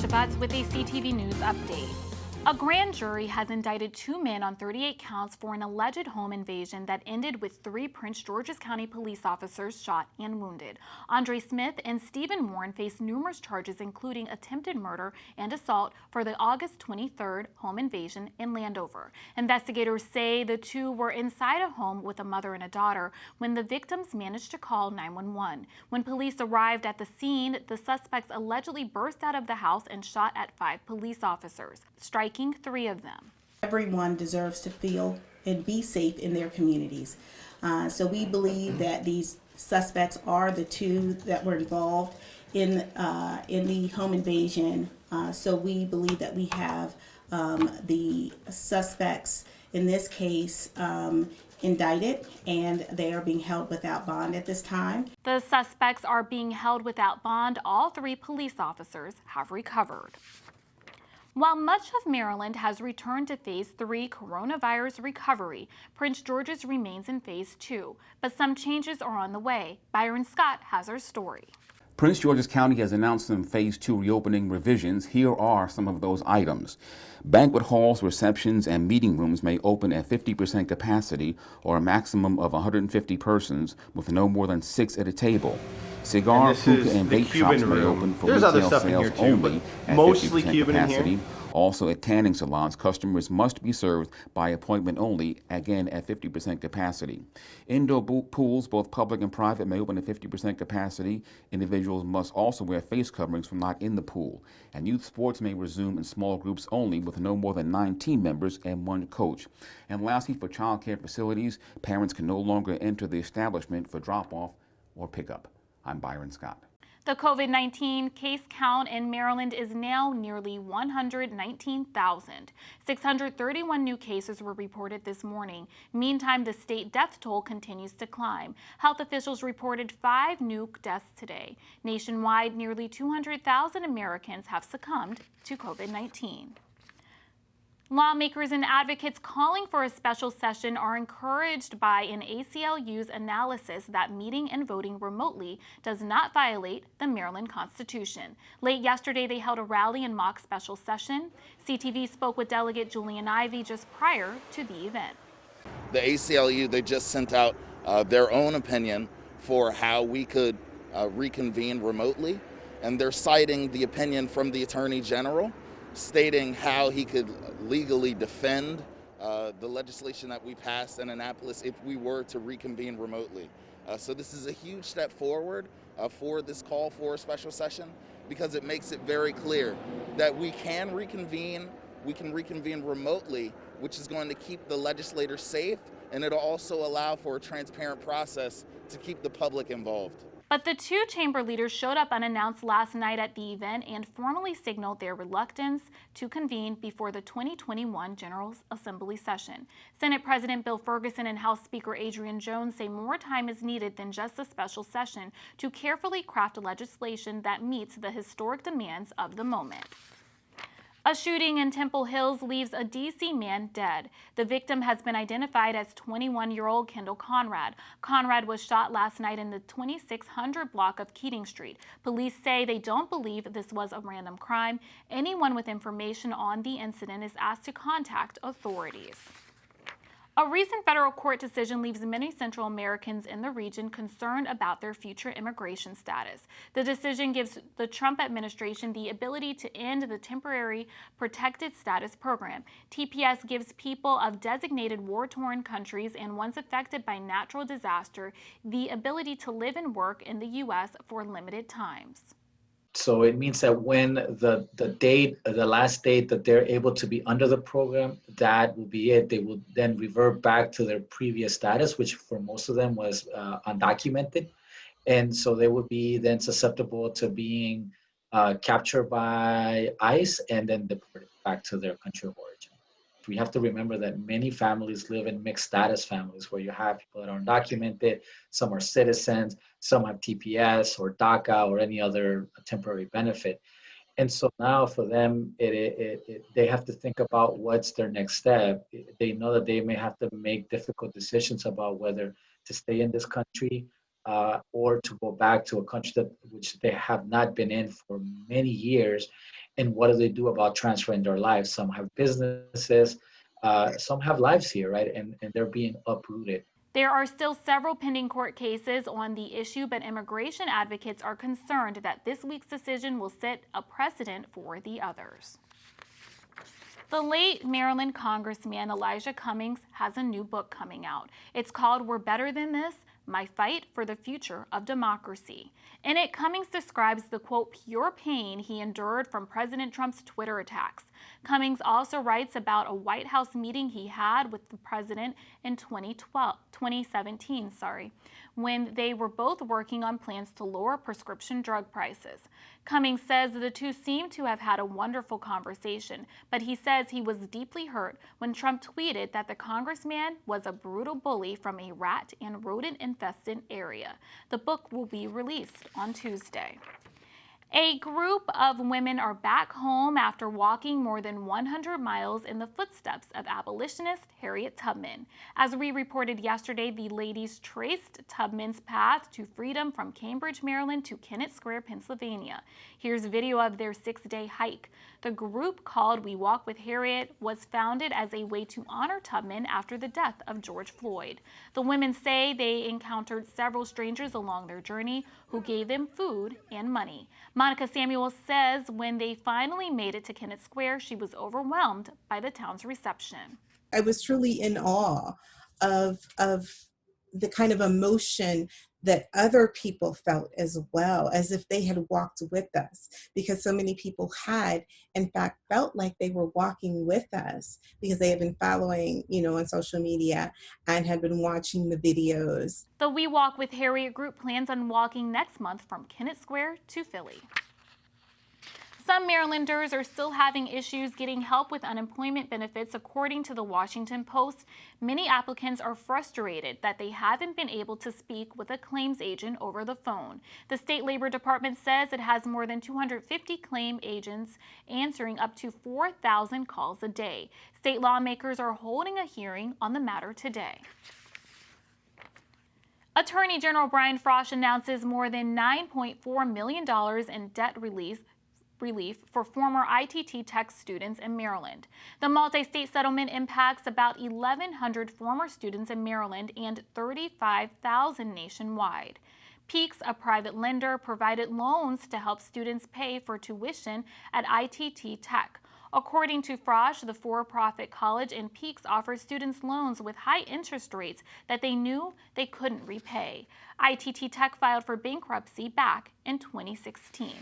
Shabazz with a CTV News update. A grand jury has indicted 2 men on 38 counts for an alleged home invasion that ended with 3 Prince George's County police officers shot and wounded. Andre Smith and Stephen Warren face numerous charges, including attempted murder and assault for the August 23rd home invasion in Landover. Investigators say the 2 were inside a home with a mother and a daughter when the victims managed to call 911. When police arrived at the scene, the suspects allegedly burst out of the house and shot at 5 police officers, striking 3 of them. Everyone deserves to feel and be safe in their communities. So we believe that these suspects are the 2 that were involved in the home invasion. So we believe that we have the suspects in this case indicted, and they are being held without bond at this time. The suspects are being held without bond. All 3 police officers have recovered. While much of Maryland has returned to Phase 3 coronavirus recovery, Prince George's remains in Phase 2, but some changes are on the way. Byron Scott has our story. Prince George's County has announced some Phase 2 reopening revisions. Here are some of those items. Banquet halls, receptions, and meeting rooms may open at 50% capacity or a maximum of 150 persons with no more than 6 at a table. Cigar, hookah, and vape shops may open for retail sales only at 50% capacity. Also at tanning salons, customers must be served by appointment only, again at 50% capacity. Indoor pools, both public and private, may open at 50% capacity. Individuals must also wear face coverings when not in the pool. And youth sports may resume in small groups only with no more than 9 team members and 1 coach. And lastly, for child care facilities, parents can no longer enter the establishment for drop-off or pickup. I'm Byron Scott. The COVID-19 case count in Maryland is now nearly 119,000. 631 new cases were reported this morning. Meantime, the state death toll continues to climb. Health officials reported 5 new deaths today. Nationwide, nearly 200,000 Americans have succumbed to COVID-19. Lawmakers and advocates calling for a special session are encouraged by an ACLU's analysis that meeting and voting remotely does not violate the Maryland Constitution. Late yesterday, they held a rally and mock special session. CTV spoke with Delegate Julian Ivey just prior to the event. The ACLU, they just sent out their own opinion for how we could reconvene remotely, and they're citing the opinion from the Attorney General, stating how he could legally defend the legislation that we passed in Annapolis if we were to reconvene remotely. So this is a huge step forward for this call for a special session, because it makes it very clear that we can reconvene remotely, which is going to keep the legislators safe, and it'll also allow for a transparent process to keep the public involved. But the 2 chamber leaders showed up unannounced last night at the event and formally signaled their reluctance to convene before the 2021 General Assembly session. Senate President Bill Ferguson and House Speaker Adrian Jones say more time is needed than just a special session to carefully craft legislation that meets the historic demands of the moment. A shooting in Temple Hills leaves a D.C. man dead. The victim has been identified as 21-year-old Kendall Conrad. Conrad was shot last night in the 2600 block of Keating Street. Police say they don't believe this was a random crime. Anyone with information on the incident is asked to contact authorities. A recent federal court decision leaves many Central Americans in the region concerned about their future immigration status. The decision gives the Trump administration the ability to end the Temporary Protected Status Program. TPS gives people of designated war-torn countries and ones affected by natural disaster the ability to live and work in the U.S. for limited times. So it means that when the last date that they're able to be under the program, that will be it. They will then revert back to their previous status, which for most of them was undocumented. And so they would be then susceptible to being captured by ICE and then deported back to their country of origin. We have to remember that many families live in mixed status families where you have people that are undocumented, some are citizens, some have TPS or DACA or any other temporary benefit. And so now for them, they have to think about what's their next step. They know that they may have to make difficult decisions about whether to stay in this country or to go back to a country which they have not been in for many years. and what do they do about transferring their lives? Some have businesses, some have lives here, right? And they're being uprooted. There are still several pending court cases on the issue, but immigration advocates are concerned that this week's decision will set a precedent for the others. The late Maryland Congressman Elijah Cummings has a new book coming out. It's called We're Better Than This: My Fight for the Future of Democracy. In it, Cummings describes the, quote, pure pain he endured from President Trump's Twitter attacks. Cummings also writes about a White House meeting he had with the president in 2017, when they were both working on plans to lower prescription drug prices. Cummings says the two seem to have had a wonderful conversation, but he says he was deeply hurt when Trump tweeted that the congressman was a brutal bully from a rat and rodent-infested area. The book will be released on Tuesday. A group of women are back home after walking more than 100 miles in the footsteps of abolitionist Harriet Tubman. As we reported yesterday, the ladies traced Tubman's path to freedom from Cambridge, Maryland to Kennett Square, Pennsylvania. Here's video of their 6-day hike. The group, called We Walk with Harriet, was founded as a way to honor Tubman after the death of George Floyd. The women say they encountered several strangers along their journey who gave them food and money. Monica Samuel says when they finally made it to Kennett Square, she was overwhelmed by the town's reception. I was truly in awe of the kind of emotion that other people felt as well, as if they had walked with us, because so many people had, in fact, felt like they were walking with us because they had been following, on social media and had been watching the videos. The We Walk with Harriet group plans on walking next month from Kennett Square to Philly. Some Marylanders are still having issues getting help with unemployment benefits, according to the Washington Post. Many applicants are frustrated that they haven't been able to speak with a claims agent over the phone. The State Labor Department says it has more than 250 claim agents answering up to 4,000 calls a day. State lawmakers are holding a hearing on the matter today. Attorney General Brian Frosh announces more than $9.4 million in debt relief for former ITT Tech students in Maryland. The multi-state settlement impacts about 1,100 former students in Maryland and 35,000 nationwide. Peaks, a private lender, provided loans to help students pay for tuition at ITT Tech. According to Frosh, the for-profit college in Peaks offers students loans with high interest rates that they knew they couldn't repay. ITT Tech filed for bankruptcy back in 2016.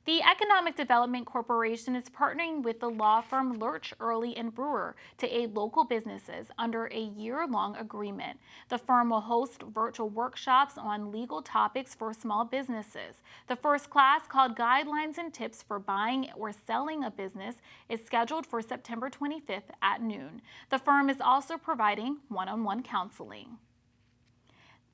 The Economic Development Corporation is partnering with the law firm Lurch, Early & Brewer to aid local businesses under a year-long agreement. The firm will host virtual workshops on legal topics for small businesses. The first class, called Guidelines and Tips for Buying or Selling a Business, is scheduled for September 25th at noon. The firm is also providing one-on-one counseling.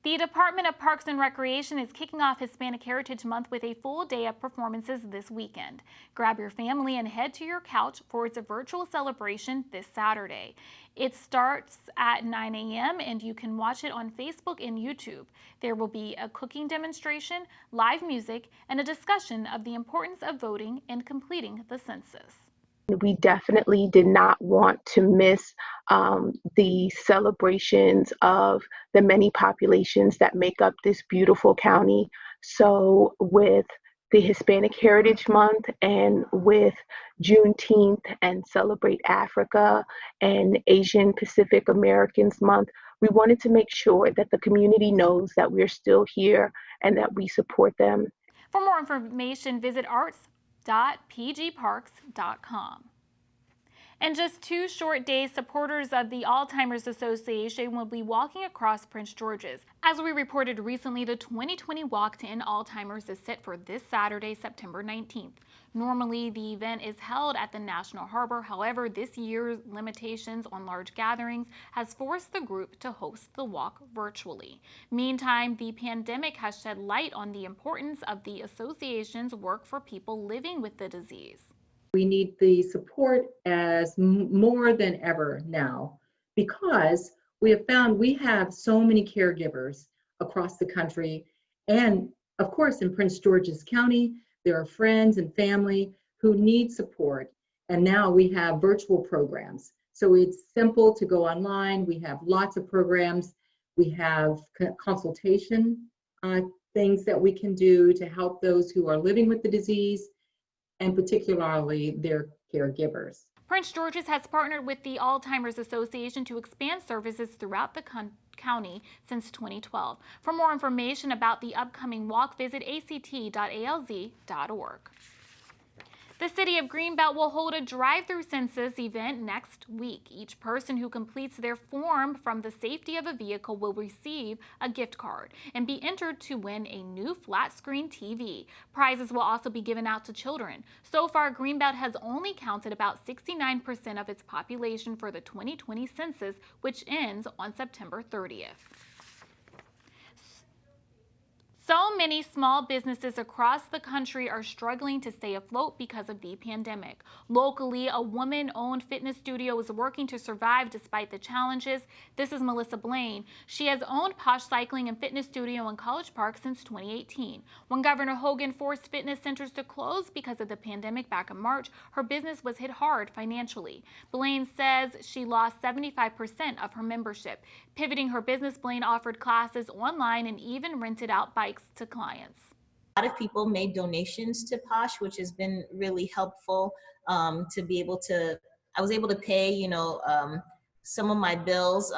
The Department of Parks and Recreation is kicking off Hispanic Heritage Month with a full day of performances this weekend. Grab your family and head to your couch for its virtual celebration this Saturday. It starts at 9 a.m. and you can watch it on Facebook and YouTube. There will be a cooking demonstration, live music, and a discussion of the importance of voting and completing the census. We definitely did not want to miss the celebrations of the many populations that make up this beautiful county. So with the Hispanic Heritage Month and with Juneteenth and Celebrate Africa and Asian Pacific Americans Month, we wanted to make sure that the community knows that we're still here and that we support them. For more information, visit arts.pgparks.com. In just 2 short days, supporters of the Alzheimer's Association will be walking across Prince George's. As we reported recently, the 2020 Walk to End Alzheimer's is set for this Saturday, September 19th. Normally, the event is held at the National Harbor. However, this year's limitations on large gatherings has forced the group to host the walk virtually. Meantime, the pandemic has shed light on the importance of the association's work for people living with the disease. We need the support as more than ever now, because we have found we have so many caregivers across the country and, of course, in Prince George's County, There are friends and family who need support. And now we have virtual programs. So it's simple to go online. We have lots of programs. We have consultation things that we can do to help those who are living with the disease, and particularly their caregivers. Prince George's has partnered with the Alzheimer's Association to expand services throughout the county since 2012. For more information about the upcoming walk, visit act.alz.org. The city of Greenbelt will hold a drive-through census event next week. Each person who completes their form from the safety of a vehicle will receive a gift card and be entered to win a new flat-screen TV. Prizes will also be given out to children. So far, Greenbelt has only counted about 69% of its population for the 2020 census, which ends on September 30th. So many small businesses across the country are struggling to stay afloat because of the pandemic. Locally, a woman-owned fitness studio is working to survive despite the challenges. This is Melissa Blaine. She has owned Posh Cycling and Fitness Studio in College Park since 2018. When Governor Hogan forced fitness centers to close because of the pandemic back in March, her business was hit hard financially. Blaine says she lost 75% of her membership. Pivoting her business, Blaine offered classes online and even rented out bikes to clients. A lot of people made donations to Posh, which has been really helpful to be able to, I was able to pay, some of my bills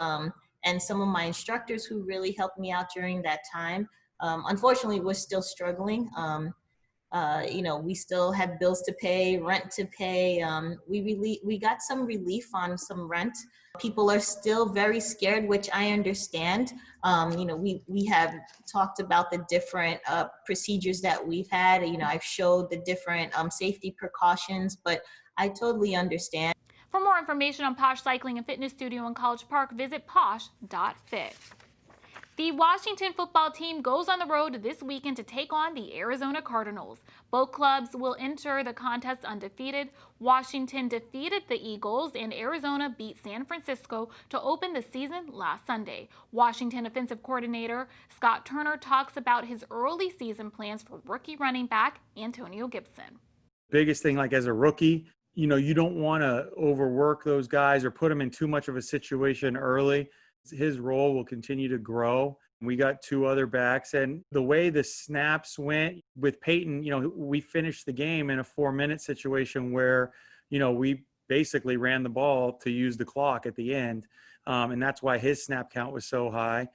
and some of my instructors who really helped me out during that time. Unfortunately, we're still struggling. We still have bills to pay, rent to pay. We got some relief on some rent. People are still very scared, which I understand. We have talked about the different procedures that we've had. I've showed the different safety precautions, but I totally understand. For more information on Posh Cycling and Fitness Studio in College Park, visit posh.fit. The Washington football team goes on the road this weekend to take on the Arizona Cardinals. Both clubs will enter the contest undefeated. Washington defeated the Eagles and Arizona beat San Francisco to open the season last Sunday. Washington offensive coordinator Scott Turner talks about his early season plans for rookie running back Antonio Gibson. Biggest thing, like as a rookie, you don't want to overwork those guys or put them in too much of a situation early. His role will continue to grow. We got two other backs, and the way the snaps went with Peyton, we finished the game in a 4-minute situation where, we basically ran the ball to use the clock at the end. And that's why his snap count was so high.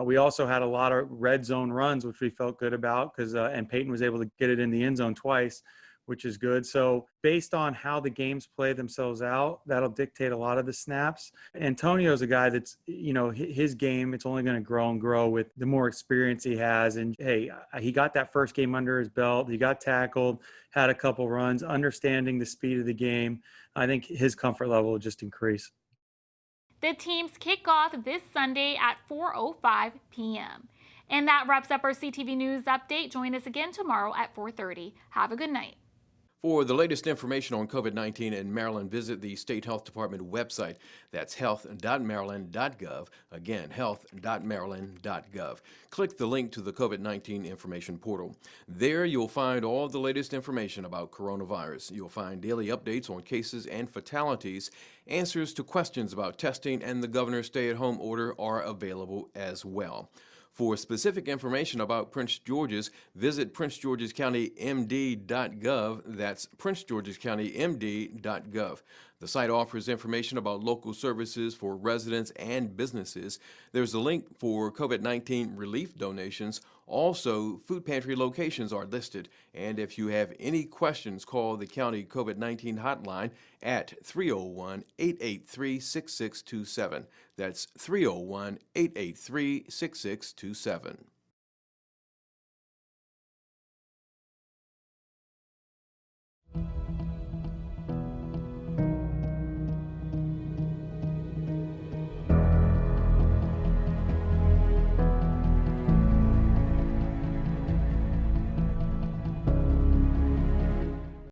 We also had a lot of red zone runs, which we felt good about and Peyton was able to get it in the end zone twice, which is good. So based on how the games play themselves out, that'll dictate a lot of the snaps. Antonio's a guy that's, his game, it's only going to grow and grow with the more experience he has. And hey, he got that first game under his belt. He got tackled, had a couple runs, understanding the speed of the game. I think his comfort level will just increase. The teams kick off this Sunday at 4:05 p.m. And that wraps up our CTV News Update. Join us again tomorrow at 4:30. Have a good night. For the latest information on COVID-19 in Maryland, visit the State Health Department website. That's health.maryland.gov. Again, health.maryland.gov. Click the link to the COVID-19 information portal. There you'll find all the latest information about coronavirus. You'll find daily updates on cases and fatalities. Answers to questions about testing and the governor's stay-at-home order are available as well. For specific information about Prince George's, visit princegeorgescountymd.gov. That's princegeorgescountymd.gov. The site offers information about local services for residents and businesses. There's a link for COVID-19 relief donations. Also, food pantry locations are listed. And if you have any questions, call the county COVID-19 hotline at 301-883-6627. That's 301-883-6627.